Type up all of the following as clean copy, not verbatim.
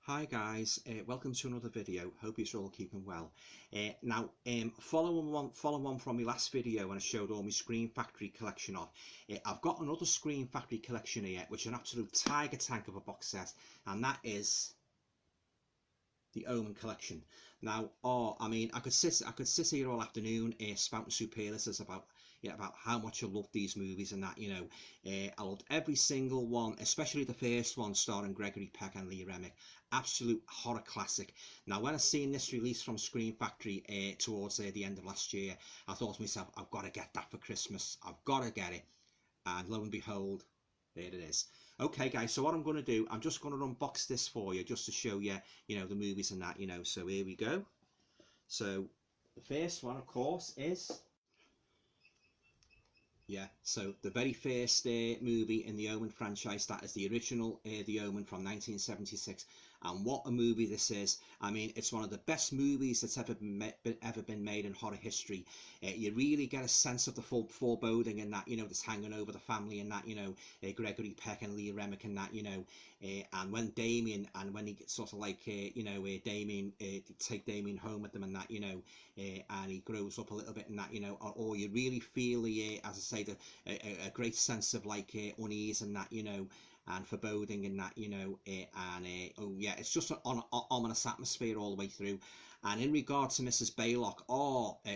Hi guys, welcome to another video. Hope you're all keeping well. Follow on from my last video when I showed all my Scream Factory collection off. I've got another Scream Factory collection here, which is an absolute tiger tank of a box set, and that is the Omen collection. Now, I could sit here all afternoon spouting superlatives about how much I love these movies and that. I loved every single one, especially the first one starring Gregory Peck and Lee Remick. Absolute horror classic. Now, when I seen this release from Scream Factory towards the end of last year, I thought to myself, I've got to get that for Christmas. I've got to get it. And lo and behold, there it is. Okay guys, so what I'm going to do, I'm just going to unbox this for you just to show you, the movies and that, so here we go. So the first one, of course, is so the very first movie in the Omen franchise, that is the original The Omen from 1976. And what a movie this is. I mean, it's one of the best movies that's ever been made in horror history. You really get a sense of the foreboding and that, that's hanging over the family and that, Gregory Peck and Lee Remick and that, and when Damien, and when he gets sort of like, Damien, take Damien home with them and that, and he grows up a little bit and that, or you really feel the, as I say, a great sense of like unease and that, and foreboding and that, it's just an ominous atmosphere all the way through. And in regard to Mrs. Baylock,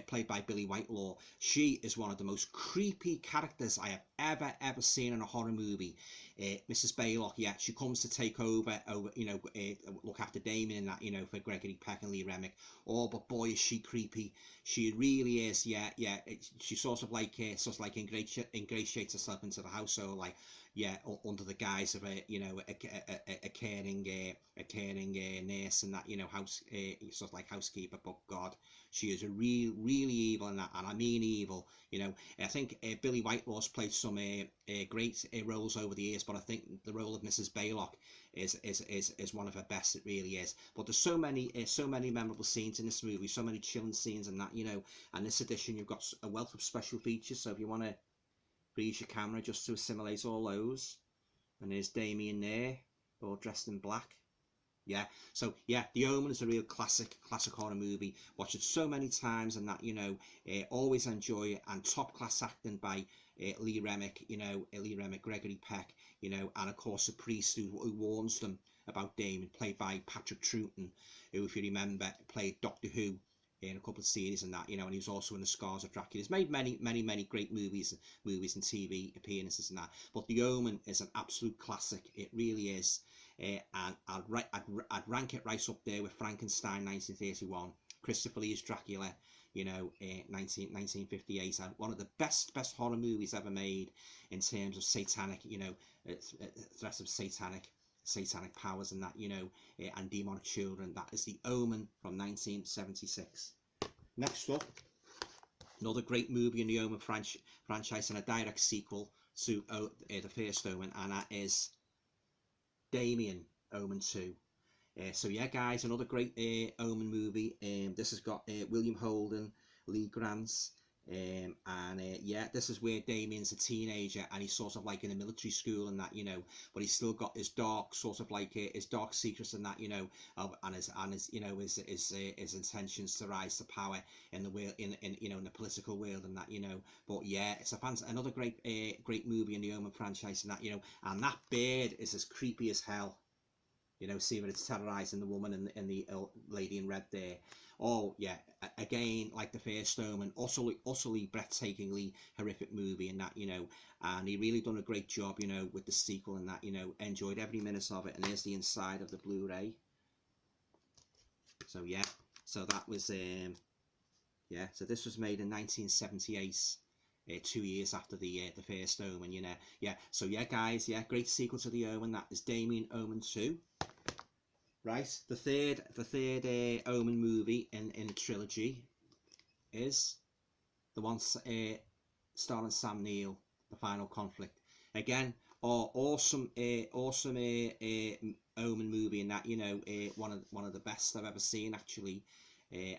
played by Billie Whitelaw, she is one of the most creepy characters I have ever seen in a horror movie. Mrs. Baylock, she comes to take over, look after Damien and that, for Gregory Peck and Lee Remick. But boy, is she creepy. She really is. She sort of like ingratiates herself into the household, like, under the guise of a caring nurse and that, house, sort of like housekeeper. But God, she is a really evil, and I mean evil. I think Billie Whitelaw's played some great roles over the years, but I think the role of Mrs. Baylock is one of her best. It really is. But there's so many memorable scenes in this movie, so many chilling scenes and that, and this edition you've got a wealth of special features. So if you want to freeze your camera just to assimilate all those, and there's Damien there, all dressed in black. So The Omen is a real classic horror movie. Watched it so many times and that, always enjoy it. And top class acting by Lee Remick, Gregory Peck, and of course the priest who warns them about Damien, played by Patrick Troughton, who, if you remember, played Doctor Who in a couple of series and that, and he was also in The Scars of Dracula. He's made many great movies and TV appearances and that. But The Omen is an absolute classic. It really is. And I'd rank it right up there with Frankenstein 1931, Christopher Lee's Dracula, 1958, and one of the best horror movies ever made in terms of satanic, threats of satanic powers and that, and demonic children. That is The Omen from 1976. Next up, another great movie in the Omen franchise and a direct sequel to the first Omen, and that is Damien Omen 2. So guys, another great Omen movie. This has got William Holden, Lee Grant, and this is where Damien's a teenager and he's sort of like in a military school and that, but he's still got his dark sort of like his dark secrets and that, and his intentions to rise to power in the world, in the political world and that, but it's another great movie in the Omen franchise and that, and that bird is as creepy as hell. See when it's terrorizing the woman and the lady in red there. Again, like the first Omen, utterly breathtakingly horrific movie and that, and he really done a great job, with the sequel and that, enjoyed every minute of it. And there's the inside of the Blu-ray. So so that was so this was made in 1978. 2 years after the first Omen, So guys, great sequel to The Omen. That is Damien Omen 2. Right, the third Omen movie in the trilogy is the one starring Sam Neill, The Final Conflict. Again, awesome Omen movie, and that, one of the best I've ever seen actually.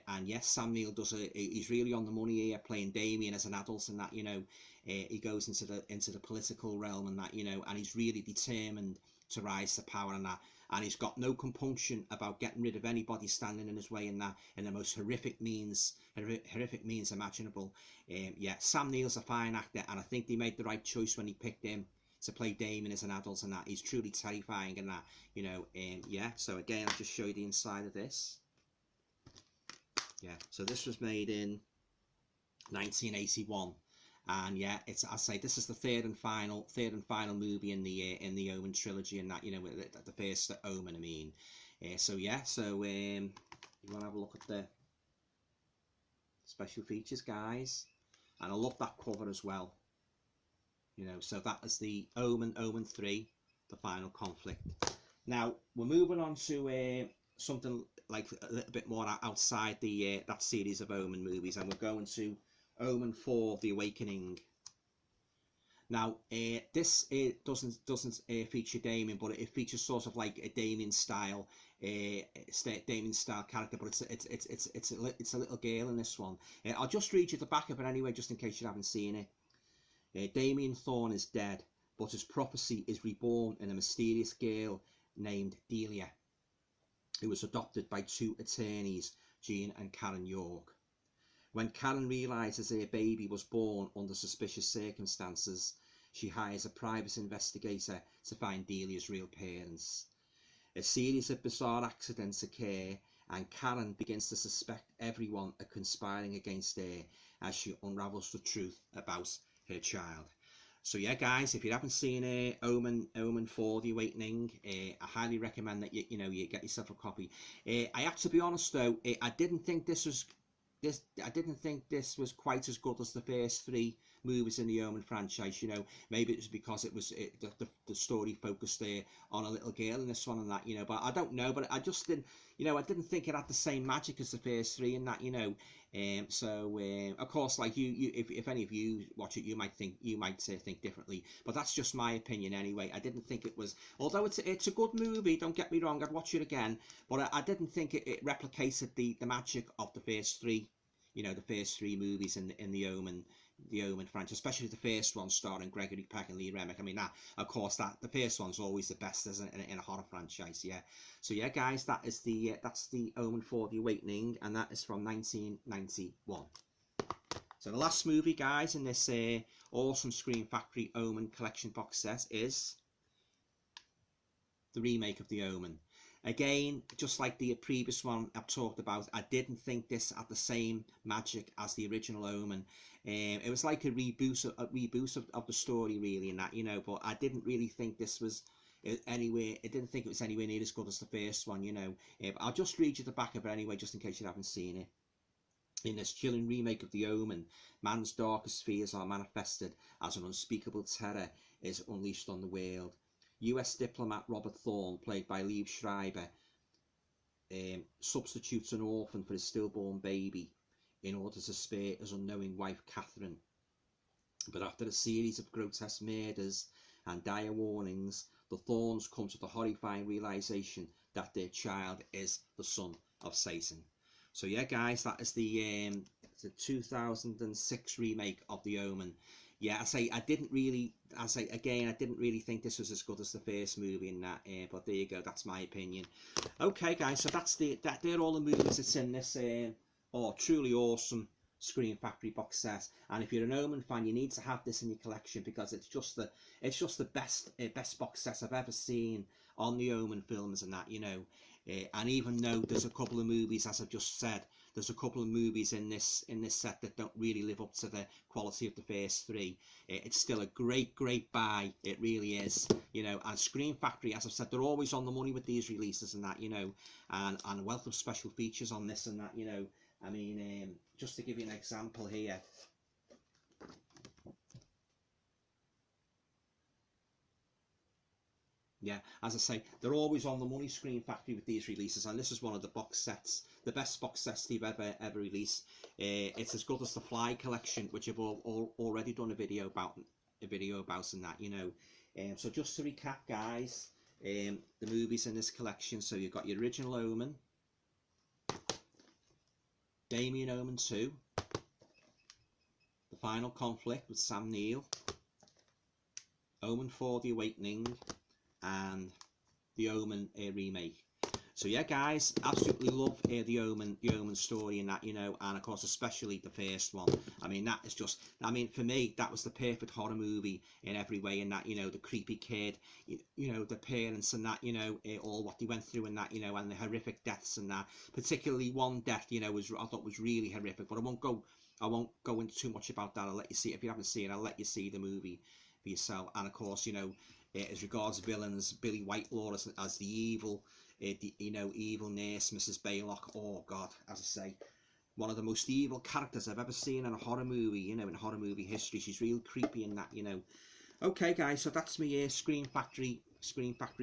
And yes, Sam Neill he's really on the money here, playing Damien as an adult and that, he goes into the political realm and that, and he's really determined to rise to power and that. And he's got no compunction about getting rid of anybody standing in his way in that, in the most horrific means imaginable. Yeah, Sam Neill's a fine actor, and I think they made the right choice when he picked him to play Damien as an adult and that. He's truly terrifying in that, you know. Yeah, so again, I'll just show you the inside of this. Yeah, so this was made in 1981. And yeah, it's, I say, this is the third and final movie in the Omen trilogy, and that, you know, the first Omen, I mean. So yeah, so you want to have a look at the special features, guys, and I love that cover as well. You know, so that is the Omen 3, the final conflict. Now we're moving on to something like a little bit more outside the that series of Omen movies, and we're going to Omen 4, The Awakening. Now, this doesn't feature Damien, but it features sort of like a Damien style character, but it's a little girl in this one. I'll just read you the back of it anyway, just in case you haven't seen it. Damien Thorne is dead, but his prophecy is reborn in a mysterious girl named Delia, who was adopted by two attorneys, Jean and Karen York. When Karen realises her baby was born under suspicious circumstances, she hires a private investigator to find Delia's real parents. A series of bizarre accidents occur, and Karen begins to suspect everyone are conspiring against her as she unravels the truth about her child. So yeah, guys, if you haven't seen Omen 4, The Awakening, I highly recommend that you get yourself a copy. I have to be honest though, I didn't think this was quite as good as the first three movies in the Omen franchise. You know, maybe it was because it was the story focused there on a little girl in this one and that, you know, but I don't know, but I just didn't, you know, I didn't think it had the same magic as the first three and that, you know. Of course, like if any of you watch it, you might think differently, but that's just my opinion anyway. I didn't think it was, although it's a good movie, don't get me wrong, I'd watch it again, but I didn't think it replicated the magic of the first three, you know, the first three movies in the Omen franchise, especially the first one starring Gregory Peck and Lee Remick. I mean, that, of course, that the first one's always the best, isn't it, in a horror franchise? Yeah. So yeah, guys, that's the Omen 4, The Awakening, and that is from 1991. So the last movie, guys, in this awesome Scream Factory Omen collection box set is the remake of The Omen. Again, just like the previous one I've talked about, I didn't think this had the same magic as the original Omen. It was like a reboot of the story, really, in that, you know. But I didn't really think this was anywhere. I didn't think it was anywhere near as good as the first one, you know. But I'll just read you the back of it anyway, just in case you haven't seen it. In this chilling remake of The Omen, man's darkest fears are manifested as an unspeakable terror is unleashed on the world. US diplomat Robert Thorne, played by Liev Schreiber, substitutes an orphan for his stillborn baby in order to spare his unknowing wife Catherine. But after a series of grotesque murders and dire warnings, the Thornes come to the horrifying realization that their child is the son of Satan. So yeah, guys, that is the 2006 remake of The Omen. Yeah, I didn't really think this was as good as the first movie in that, but there you go, that's my opinion. Okay, guys, so they're all the movies that's in this truly awesome Scream Factory box set. And if you're an Omen fan, you need to have this in your collection, because it's just the best box set I've ever seen on the Omen films and that, you know. And even though there's a couple of movies, as I've just said, there's a couple of movies in this set that don't really live up to the quality of the first three, it's still a great buy. It really is, you know. And Scream Factory, as I've said, they're always on the money with these releases and that, you know, and a wealth of special features on this and that, you know. I mean, just to give you an example here, yeah, as I say, they're always on the money, Scream Factory, with these releases, and this is one of the box sets, the best box sets they've ever released. It's as good as the Fly collection, which I've already done a video about and that, you know. So just to recap, guys, the movies in this collection. So you've got your original Omen, Damien Omen 2, The Final Conflict with Sam Neill, Omen 4, The Awakening, and the Omen remake. So yeah, guys, absolutely love the Omen story and that, you know, and of course especially the first one. I mean, that is just, I mean, for me that was the perfect horror movie in every way. And that, you know, the creepy kid, you know, the parents and that, you know, all what they went through and that, you know, and the horrific deaths and that. Particularly one death, you know, I thought was really horrific. But I won't go into too much about that. I'll let you see, if you haven't seen it, I'll let you see the movie for yourself. And of course, you know, as regards villains, Billy Whitelaw as the evil, you know, evil nurse, Mrs. Baylock. Oh God, as I say, one of the most evil characters I've ever seen in a horror movie. You know, in horror movie history, she's real creepy in that. You know. Okay, guys, so that's my Scream Factory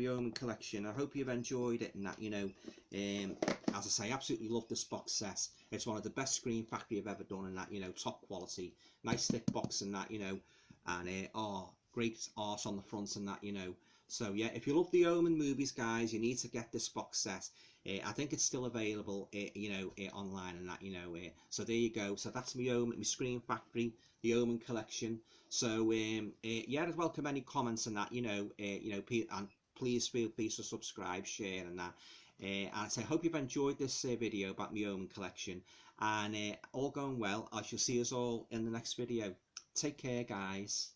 Omen collection. I hope you've enjoyed it and that. You know, as I say, absolutely love this box set. It's one of the best Scream Factory I've ever done and that. You know, top quality, nice thick box and that. You know, and great art on the front and that. You know. So yeah, if you love the Omen movies, guys, you need to get this box set. I think it's still available, you know, online and that, you know. So there you go. So that's my Scream Factory, the Omen collection. So yeah, I'd welcome any comments and that, you know, and please feel free to subscribe, share, and that. And I hope you've enjoyed this video about my Omen collection. And all going well, I shall see us all in the next video. Take care, guys.